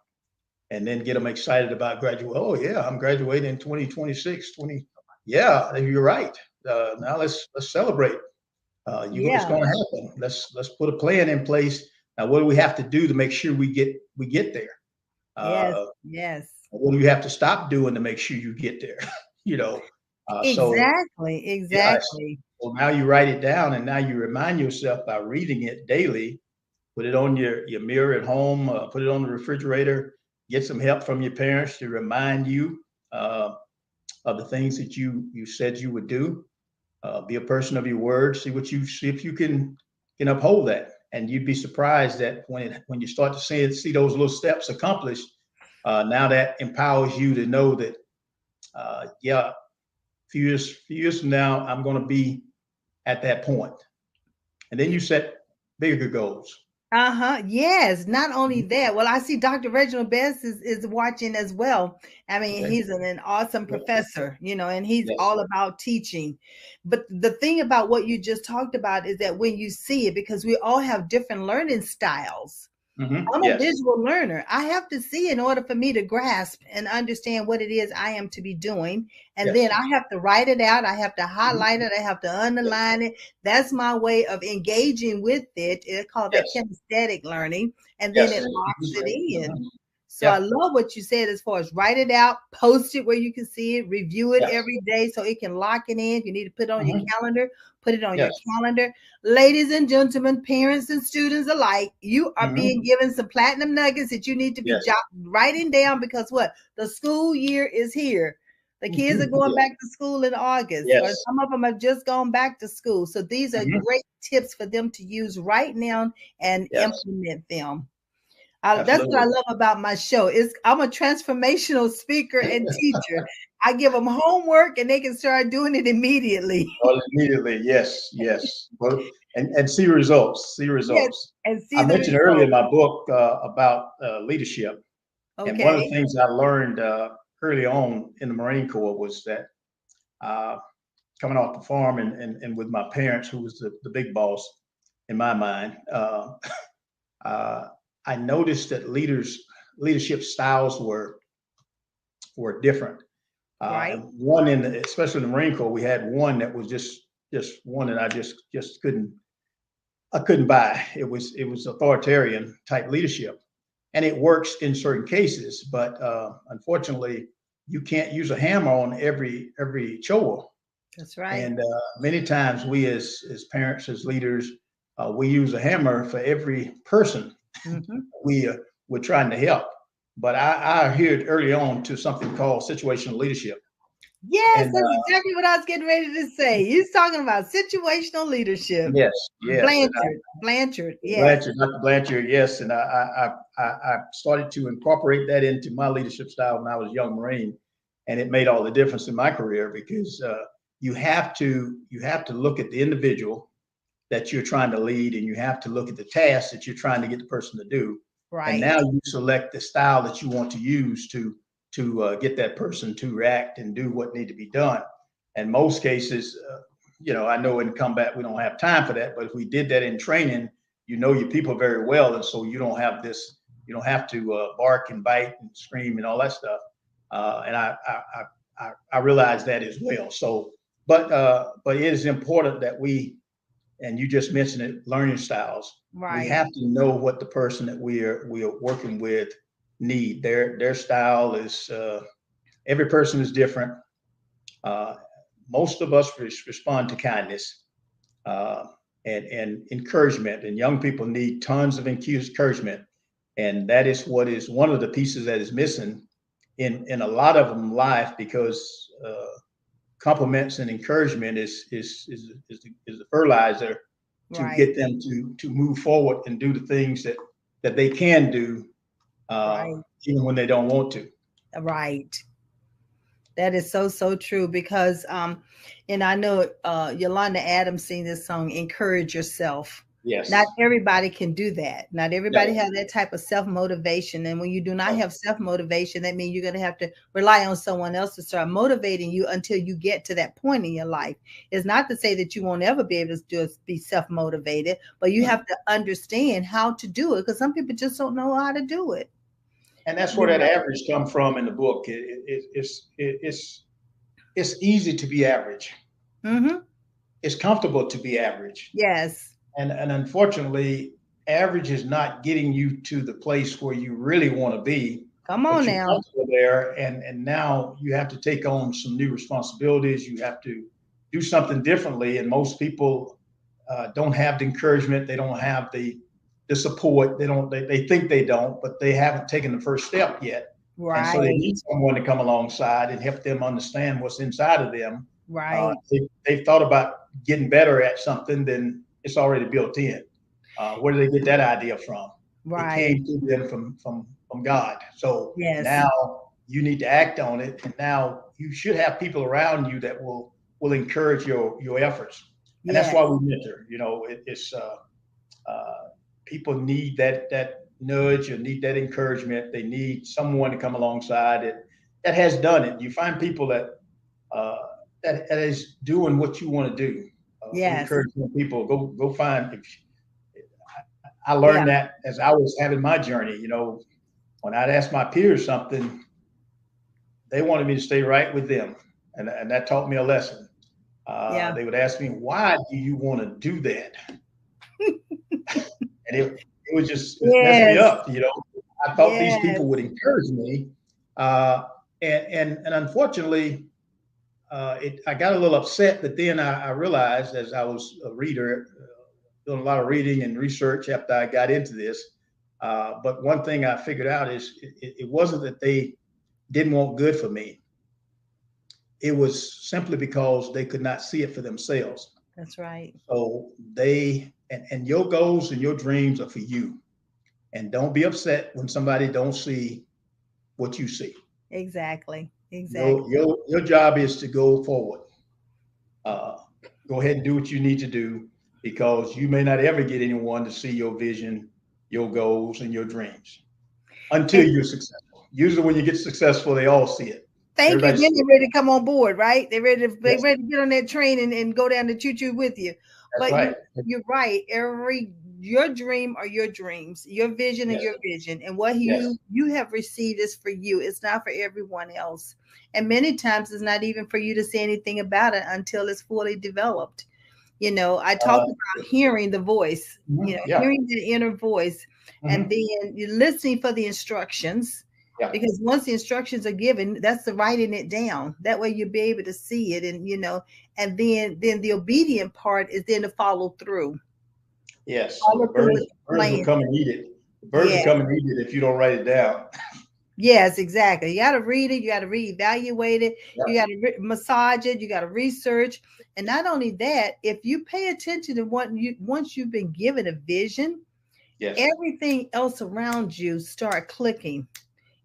and then get them excited about graduate. Oh yeah, I'm graduating in 2026. Yeah, you're right. Now let's celebrate. It's Yeah. going to happen. Let's put a plan in place. Now, what do we have to do to make sure we get there? Yes. Uh, Yes. what do you have to stop doing to make sure you get there? you know. So Exactly. yes. Exactly. Well, now you write it down, and now you remind yourself by reading it daily. Put it on your mirror at home. Put it on the refrigerator. Get some help from your parents to remind you uh, of the things that you said you would do. Be a person of your word. See if you can uphold that. And you'd be surprised that when you start to see those little steps accomplished, now that empowers you to know that yeah, few years from now, I'm going to be at that point. And then you set bigger goals. Uh-huh. Yes. Not only Mhm. that. Well, I see Dr. Reginald Best is watching as well. I mean, Okay. he's an awesome Yes. professor, and he's Yes. all about teaching. But the thing about what you just talked about is that when you see it, because we all have different learning styles. I'm a Yes. visual learner. I have to see in order for me to grasp and understand what it is I am to be doing. And then Yes. I have to write it out. I have to Mhm. highlight it. I have to Yes. underline it. That's my way of engaging with it. It's called that Yes. kinesthetic learning. And then Yes. it locks it in. Mhm. So I Yep. love what you said as far as write it out, post it where you can see it, review it Yes. every day so it can lock it in. If you need to put it on your Mhm. calendar, put it on your Yes. calendar. Ladies and gentlemen, parents and students alike, you are being Mhm. given some platinum nuggets that you need to be Yes. writing down because what? The school year is here. The kids are going Yes. back to school in August, or Yes. some of them have just gone back to school. So these are Mhm. great tips for them to use right now and Yes. implement them. That's what I Absolutely. love about my show. I'm a transformational speaker and teacher. I give them homework and they can start doing it immediately. Oh, immediately. Yes. Yes. Well, and see results. See Yes, results. and see I the mentioned earlier in results. my book about leadership, and one of the Okay. things I learned early on in the Marine Corps was that uh, coming off the farm and with my parents, who was the big boss in my mind, uh, I noticed that leadership styles were different. Right. And especially in the Marine Corps, we had one that was just one that I just couldn't buy. It was authoritarian type leadership, and it works in certain cases, but unfortunately, you can't use a hammer on every chore. That's right. And many times, we as parents, as leaders, we use a hammer for every person Hmm. we we're trying to help. But I adhered early on to something called situational leadership, Yes, and that's exactly what I was getting ready to say. You're talking about situational leadership. yes, yes, and Blanchard. Yes. Blanchard, Dr. Blanchard, yes, and I started to incorporate that into my leadership style when I was a young Marine, and it made all the difference in my career because you have to look at the individual that you're trying to lead, and you have to look at the task that you're trying to get the person to do, And Right. now you select the style that you want to use to get that person to react and do what need to be done. In most cases, I know in combat we don't have time for that, but if we did that in training, you know your people very well, and so you don't have this. You don't have to bark and bite and scream and all that stuff. And I realize that as well. So, but it is important that we, and you just mentioned it, learning styles. We Right. have to know what the person that we are working with need. Their style is every person is different. Most of us respond to kindness and encouragement, and young people need tons of encouragement, and that is what is one of the pieces that is missing in a lot of them life, because compliments and encouragement is the fertilizer to Right. get them to move forward and do the things that they can do, Right. even when they don't want to. Right. That is so, so true because and I know Yolanda Adams sing this song, Encourage Yourself. Yes. Not everybody can do that. Not everybody No. has that type of self-motivation. And when you do not No. have self-motivation, that means you're going to have to rely on someone else to start motivating you until you get to that point in your life. It's not to say that you won't ever be able to just be self-motivated, but you have to understand how to do it, because some people just don't know how to do it. And that's where You that know? average come from in the book. It's easy to be average. Mm-hmm. It's comfortable to be average. Yes. And unfortunately, average is not getting you to the place where you really want to be. Come But on you're now. comfortable there, and now you have to take on some new responsibilities. You have to do something differently, and most people don't have the encouragement. They don't have the support. They think they don't, but they haven't taken the first step yet. And so they Right. need someone to come alongside and help them understand what's inside of them. Right. They've thought about getting better at something, then it's already built in. Where do they get that idea from? It Right. came to them from God. So Yes. now you need to act on it, and now you should have people around you that will encourage your efforts. And that's Yes. why we mentor. It's people need that nudge or need that encouragement. They need someone to come alongside it that has done it. You find people that uh, that is doing what you want to do. Yes. Encouraging people, go find. I Yeah. learned that as I was having my journey. When I'd ask my peers something, they wanted me to stay right with them, and that taught me a lesson. Yeah. They would ask me, "Why do you want to do that?" And it was just messed me Yes. up. I thought these Yes. people would encourage me, and unfortunately, I got a little upset. But then I realized, as I was a reader, doing a lot of reading and research after I got into this. But one thing I figured out is it wasn't that they didn't want good for me. It was simply because they could not see it for themselves. That's right. So and your goals and your dreams are for you. And don't be upset when somebody don't see what you see. Exactly. Your Exactly. your your job is to go forward. Uh, Go ahead and do what you need to do, because you may not ever get anyone to see your vision, your goals, and your dreams until And you're successful. Usually, when you get successful, they all see it. thank you. Everybody Then sees they're it. ready to come on board, right? They're Yes, ready to get on that train and go down the choo-choo with you. that's But right. you're right. Your dream are your dreams, your vision and Yes, your vision. And what yes. you have received is for you. It's not for everyone else. And many times it's not even for you to say anything about it until it's fully developed. I Uh, talked about hearing the voice, yeah, hearing the inner voice, and hmm then you're listening for the instructions. yeah, Because once the instructions are given, that's the writing it down. That way you'll be able to see it, and then the obedient part is then to follow through. yes. So Follow the through with the birds will plan. come and eat it. The birds will Yeah. come and eat it if you don't write it down. Yes, exactly. You got to read it. You got to reevaluate it. Yeah. You got to massage it. You got to research. And not only that, if you pay attention to once you've been given a vision, Yes. everything else around you start clicking.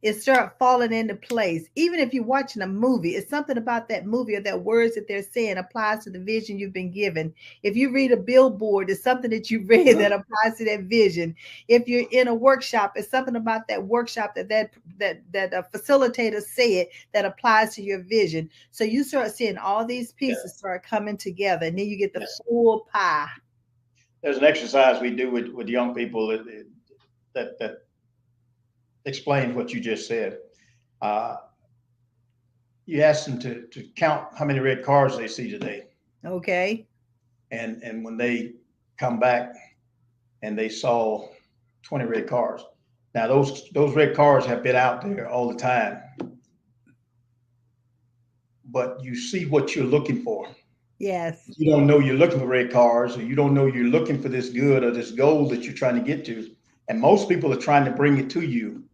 it start falling into place. Even if you're watching a movie, it's something about that movie or that words that they're saying applies to the vision you've been given. If you read a billboard, it's something that you read that applies to that vision. If you're in a workshop, it's something about that workshop that a facilitator said that applies to your vision. So you start seeing all these pieces start coming together, and then you get the full pie. There's an exercise we do with young people that explains what you just said. You ask them to count how many red cars they see today. Okay. And when they come back and they saw 20 red cars. Now those red cars have been out there all the time. But you see what you're looking for. Yes. You don't know you're looking for red cars, or you don't know you're looking for this good or this goal that you're trying to get to. And most people are trying to bring it to you.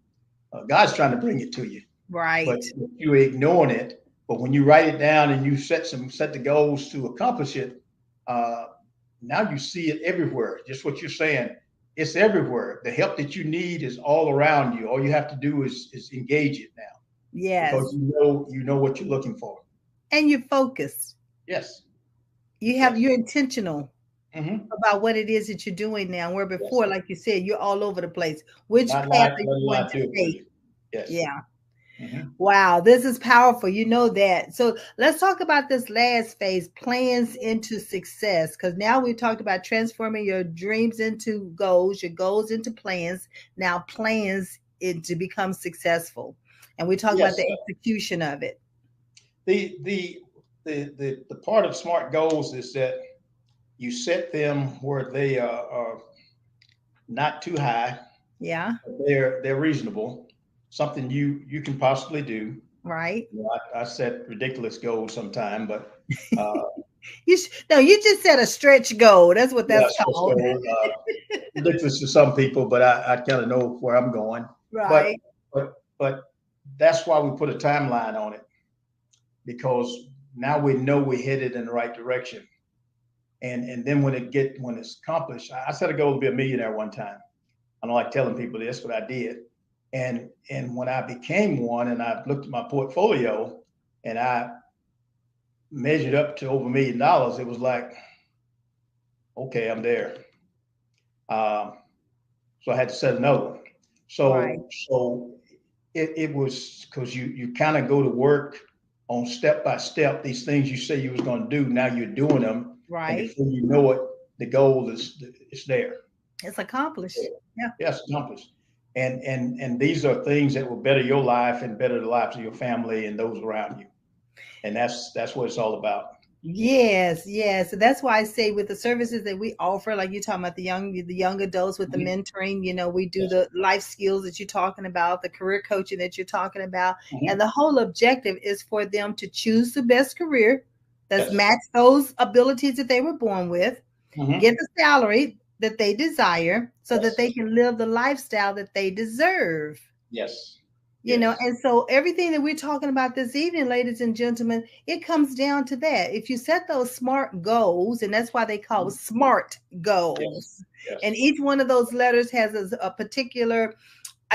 God's trying to bring it to you. Right. But you're ignoring it. But when you write it down and you set the goals to accomplish it, now you see it everywhere. Just what you're saying. It's everywhere. The help that you need is all around you. All you have to do is engage it now. Yes. Because you know what you're looking for. And you're focused. Yes. You're intentional about what it is that you're doing now. Where before, like you said, you're all over the place. Which path are you going to take? Yes. Yeah. Wow, this is powerful. You know that. So let's talk about this last phase, plans into success. Because now we talked about transforming your dreams into goals, your goals into plans. Now plans to become successful. And we talk about the execution of it. The part of SMART goals is that you set them where they are not too high. Yeah. They're reasonable. Something you can possibly do. Right. You know, I set ridiculous goals sometime, but you just set a stretch goal. That's what that's called. Ridiculous to some people, but I kind of know where I'm going. Right. But that's why we put a timeline on it, because now we know we're headed in the right direction. And then when it's accomplished, I set a goal to be a millionaire one time. I don't like telling people this, but I did. And when I became one, and I looked at my portfolio and I measured up to over $1 million, it was like, okay, I'm there. So I had to set another one. So it was, because you kind of go to work on step by step, these things you say you was going to do, now you're doing them. Right. And before you know it, the goal is there. It's accomplished. Yeah. Yes, accomplished. And these are things that will better your life and better the lives of your family and those around you. And that's what it's all about. Yes. So that's why I say with the services that we offer, like you're talking about the young adults with the mentoring, we do the life skills that you're talking about, the career coaching that you're talking about. And the whole objective is for them to choose the best career that's match those abilities that they were born with, get the salary that they desire, so that they can live the lifestyle that they deserve. Yes. And so everything that we're talking about this evening, ladies and gentlemen, it comes down to that. If you set those SMART goals, and that's why they call SMART goals, and each one of those letters has a particular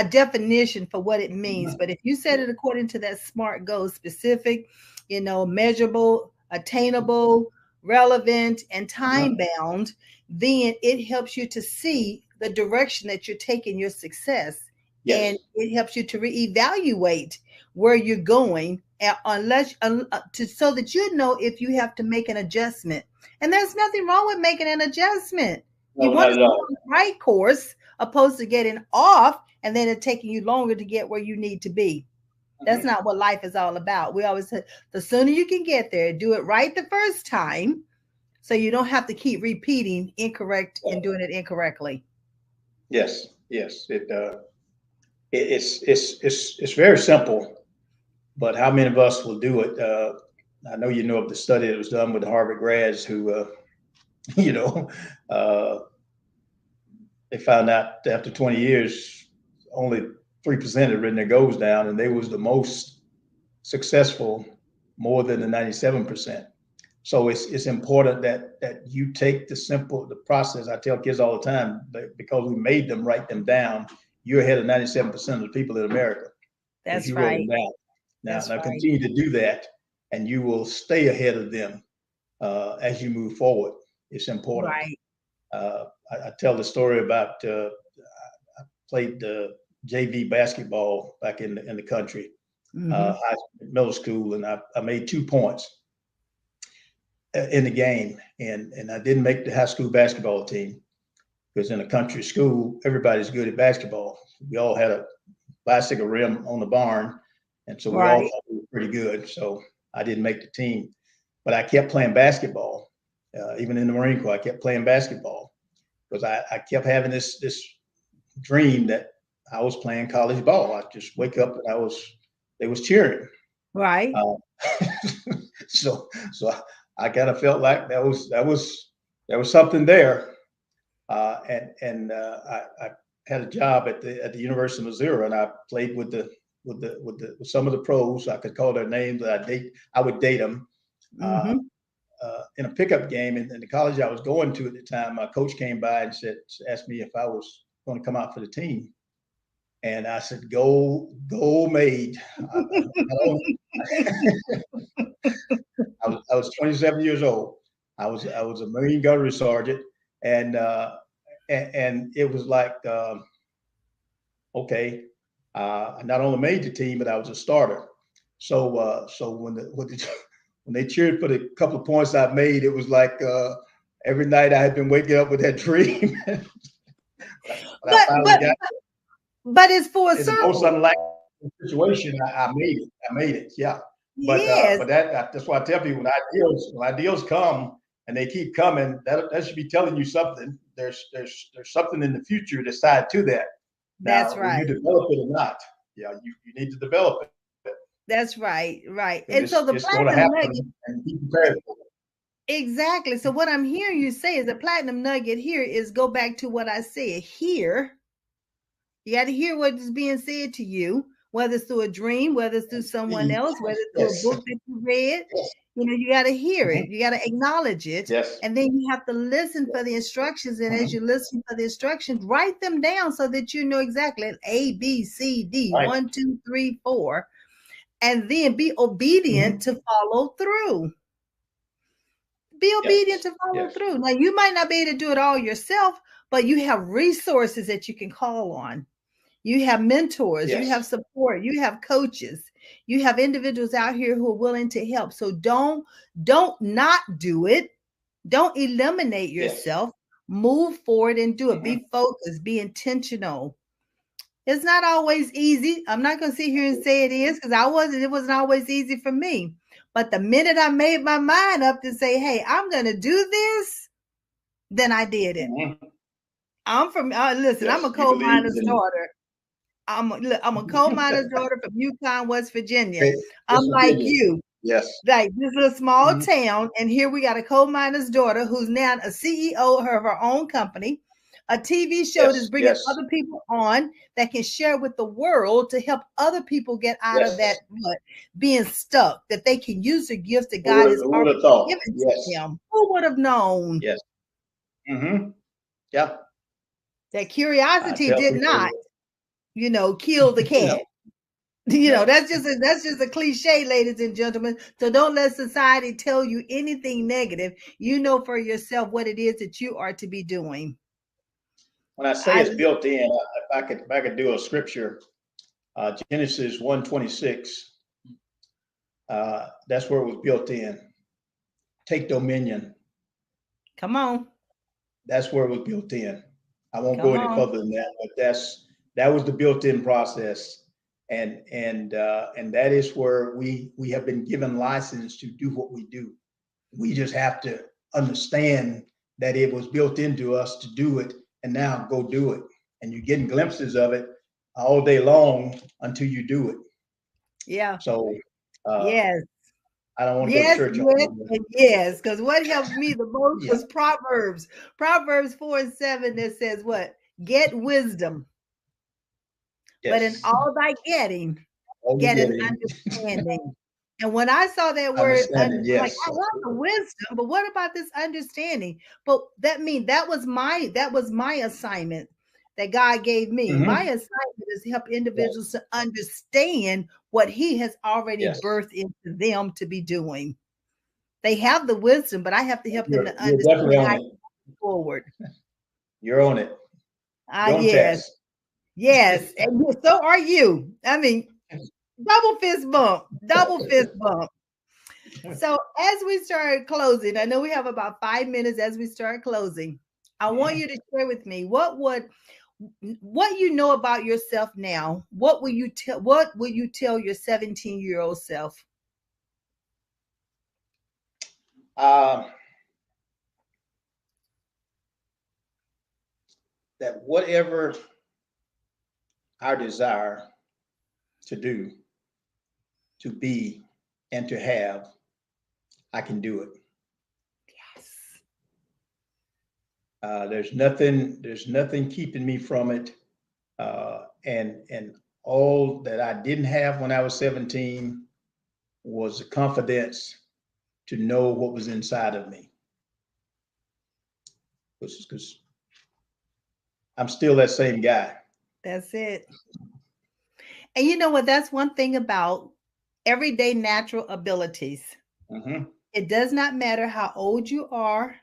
definition for what it means. But if you set it according to that SMART goal, specific, measurable, attainable, relevant, and time bound, then it helps you to see the direction that you're taking your success. And it helps you to reevaluate where you're going, so that you know if you have to make an adjustment. And there's nothing wrong with making an adjustment. You want to go on the right course, opposed to getting off and then it taking you longer to get where you need to be. That's not what life is all about. We always say the sooner you can get there, do it right the first time, so you don't have to keep repeating incorrect and doing it incorrectly. Yes. It's very simple, but how many of us will do it? I know of the study that was done with the Harvard grads who, they found out after 20 years, only 3% had written their goals down, and they was the most successful, more than the 97%. So it's important that you take the process. I tell kids all the time, because we made them write them down, you're ahead of 97% of the people in America. because That's you wrote right. them down. That's Now right. continue to do that, and you will stay ahead of them as you move forward. It's important. Right. I tell the story about I played JV basketball back in the country, Mm-hmm. middle school, and I made 2 points in the game, and I didn't make the high school basketball team because in a country school, everybody's good at basketball. We all had a bicycle rim on the barn, and so we all Right. thought we were pretty good. So I didn't make the team, but I kept playing basketball. Even in the Marine Corps, I kept playing basketball because I kept having this dream that I was playing college ball. I just wake up and they was cheering. Right. Uh, so I kind of felt like there was something there, I had a job at the University of Missouri, and I played with some of the pros. I could call their names. I would date them. Uh, Mm-hmm. in a pickup game in the college I was going to at the time, my coach came by and asked me if I was going to come out for the team, and I said, "Go, maid." I was 27 years old. I was a Marine gunnery sergeant, and it was like, okay, I not only made the team, but I was a starter. So when they cheered for the couple of points I made, it was like every night I had been waking up with that dream. But I But finally but got but it's full in the most circle. unlikely situation. I made it. I made it. Yeah. Yes, But that's why I tell people when ideals come and they keep coming, that should be telling you something. There's something in the future that's tied to that. that's Now, will you right. develop it or not? Yeah, you need to develop it That's right. Right. because And so the it's going to platinum nugget, happen, and be prepared for it. exactly. So what I'm hearing you say is the platinum nugget here is go back to what I said here. You got to hear what is being said to you, whether it's through a dream, whether it's through someone else, whether it's through a Yes, book that you read. yes, You got to hear mhm, it. You got to acknowledge it. yes, And then you have to listen yes, for the instructions. And as mhm, you listen for the instructions, write them down so that you know exactly A, B, C, D, right, 1, 2, 3, 4. And then be obedient mhm, to follow through. Be obedient yes, to follow yes, through. Now, you might not be able to do it all yourself, but you have resources that you can call on. You have mentors, you have yes, support, you have coaches, you have individuals out here who are willing to help. So don't not do it. Don't eliminate yes, yourself. Move forward and do it. mhm, Be focused, be intentional. It's not always easy. I'm not going to sit here and say it is because it wasn't always easy for me. But the minute I made my mind up to say, hey, I'm going to do this, then I did it. mhm, Listen, I'm yes. a You coal believe miner's in daughter. I'm a coal miner's daughter from Yukon, West Virginia. I'm West like Virginia. you, Yes. like this little small Mhm. town, and here we got a coal miner's daughter who's now a CEO of her own company, a TV show that's Yes. bringing Yes. other people on that can share with the world to help other people get out of that Yes. being stuck, that they can use the gifts that God has Who would already have thought? given to Yes. them. Who would have known Yes. Mm-hmm. Yeah. that I curiosity tell did not, people, kill the no, cat? no. That's just a cliche, ladies and gentlemen. So don't let society tell you anything negative. You know for yourself what it is that you are to be doing. When I say I it's built in, if I could do a scripture, Genesis 1:26. That's where it was built in. Take dominion. Come on, That's where it was built in. I won't go come any on. further than that, but that was the built-in process, and that is where we have been given license to do what we do. We just have to understand that it was built into us to do it, and now go do it. And you're getting glimpses of it all day long until you do it. Yeah. So uh, Yes. I don't want to go to Yes, church on yes, you. and yes. Because what helped me the most Yeah. was Proverbs. Proverbs 4:7 that says what? Get wisdom, but in Yes. all thy getting, All get you're an getting understanding. And when I saw that word, understanding. I'm like, Yes. I love the wisdom, but what about this understanding? But that was my assignment. that God gave me. Mhm. My assignment is to help individuals to understand what he has already Yes. birthed into them to be doing. They have the wisdom, but I have to help them to You're definitely understand how on to it. move forward. You're on it. You're on Yes, task. yes. And so are you. I mean, double fist bump, double fist bump. So as we start closing, I know we have about 5 minutes as we start closing. I want you to share with me what you know about yourself now. What will you tell your 17-year-old self? That whatever our desire to do, to be, and to have, I can do it. There's nothing keeping me from it. And all that I didn't have when I was 17 was the confidence to know what was inside of me. Because I'm still that same guy. That's it. And you know what? That's one thing about everyday natural abilities. Mm-hmm. It does not matter how old you are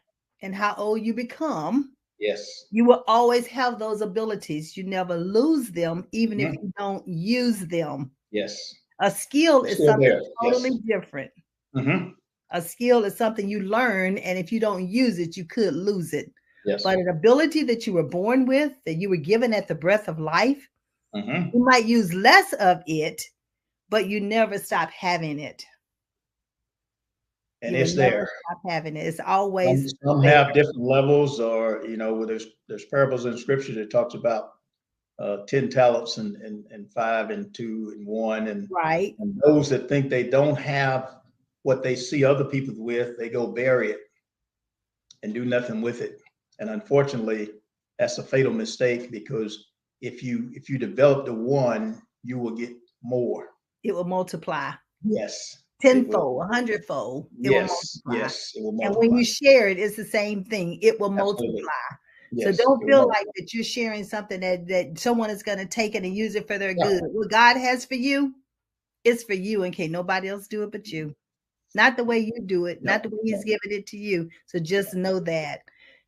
and how old you become. Yes. You will always have those abilities. You never lose them, even if Mm-hmm. you don't use them. Yes. A skill They're is still something there. totally Yes. different. Mm-hmm. A skill is something you learn, and if you don't use it, you could lose it. Yes. But an ability that you were born with, that you were given at the breath of life, Mm-hmm. you might use less of it, but you never stop having it. And You will it's never there. stop having it. It's always Some there. have different levels, or where there's parables in scripture that talks about 10 talents and 5 and 2 and 1, Right. and those that think they don't have what they see other people with, they go bury it and do nothing with it. And unfortunately, that's a fatal mistake, because if you develop the one, you will get more. It will multiply. Yes, it will. Tenfold, 100-fold. It will Yes, multiply. yes, it will And when multiply. you share it, it's the same thing. It will multiply. Absolutely. So Yes, don't it feel will like multiply. that you're sharing something that someone is going to take it and use it for their Yeah, good. What God has for you, it's for you, and can't nobody else do it but you. Not the way you do it, no, not the way he's no. giving it to you. So just know that.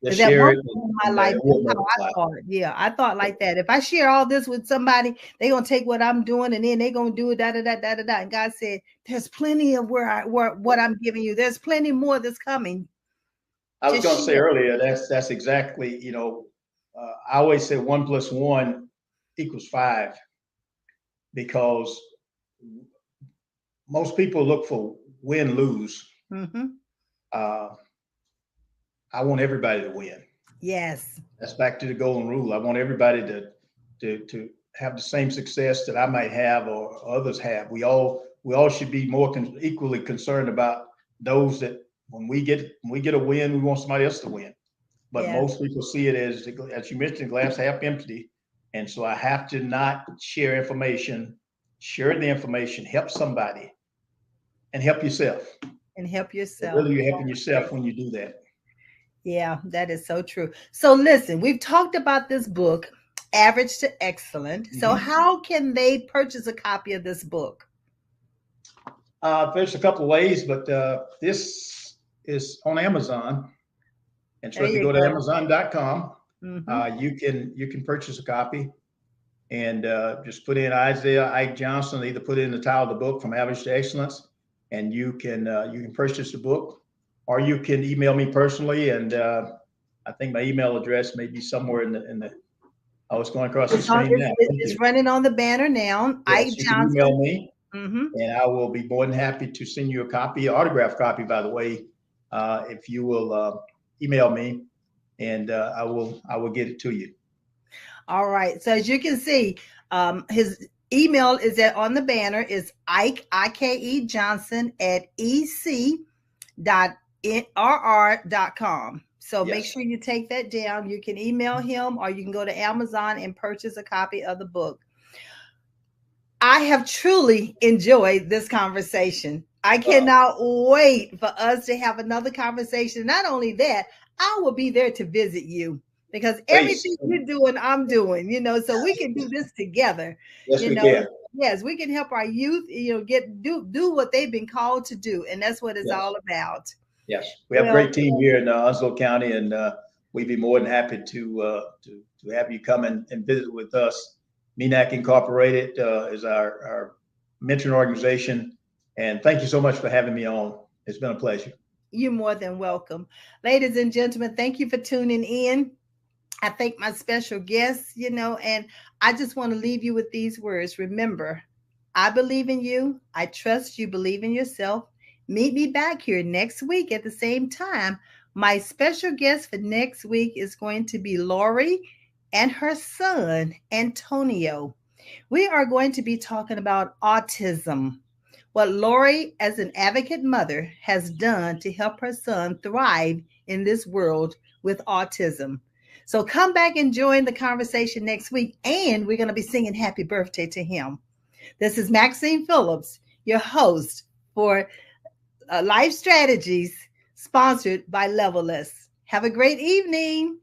Just Because at share one it, point in my life, it will that's how I multiply. thought. Yeah, I thought like that. If I share all this with somebody, they're gonna take what I'm doing and then they're gonna do it, da da da da da da. And God said, "There's plenty of where what I'm giving you. There's plenty more that's coming. I was Just going to say share." earlier, that's exactly, I always say 1 + 1 = 5, because most people look for win lose. Mm-hmm. Uh, I want everybody to win. Yes. That's back to the golden rule. I want everybody to have the same success that I might have or others have. We all should be more equally concerned about those that when we get a win, we want somebody else to win. But Yes. most people see it as you mentioned, glass half empty. And so I have to not share information, share the information, help somebody, and help yourself. And help So yourself. really, you're helping yourself when you do that. Yeah, that is so true. So listen, we've talked about this book, Average to Excellent. So Mm-hmm. how can they purchase a copy of this book? There's a couple of ways, but this is on Amazon. And so There if you you go to go. Amazon.com, Mm-hmm. you can purchase a copy, and just put in Isaiah Ike Johnson. Either put in the title of the book, From Average to Excellence, and you can purchase the book, or you can email me personally. And I think my email address may be somewhere in the. I was going across the screen now. Thank It's you. running on the banner now. Ike Yes, you can Johnson. email me, Mm-hmm. and I will be more than happy to send you a copy, autographed copy, by the way, if you will email me, and I will get it to you. All right. So as you can see, his email is on the banner is Ike IKE Johnson at ec.rr.com. So make Yes. sure you take that down. You can email him or you can go to Amazon and purchase a copy of the book. I have truly enjoyed this conversation. I cannot wait for us to have another conversation. Not only that, I will be there to visit you. because Please. everything you're doing, I'm doing, so we can do this together. Yes, we can. Yes, we can help our youth, do what they've been called to do. And that's what it's Yes. all about. Yes. We have a great team here in Onslow County, and we'd be more than happy to have you come and visit with us. MENAC Incorporated is our mentoring organization. And thank you so much for having me on. It's been a pleasure. You're more than welcome. Ladies and gentlemen, thank you for tuning in. I thank my special guests, and I just want to leave you with these words. Remember, I believe in you. I trust you believe in yourself. Meet me back here next week at the same time. My special guest for next week is going to be Lori and her son, Antonio. We are going to be talking about autism. What Lori, as an advocate mother, has done to help her son thrive in this world with autism. So come back and join the conversation next week, and we're going to be singing happy birthday to him. This is Maxine Phillips, your host for Life Strategies, sponsored by Leveless. Have a great evening.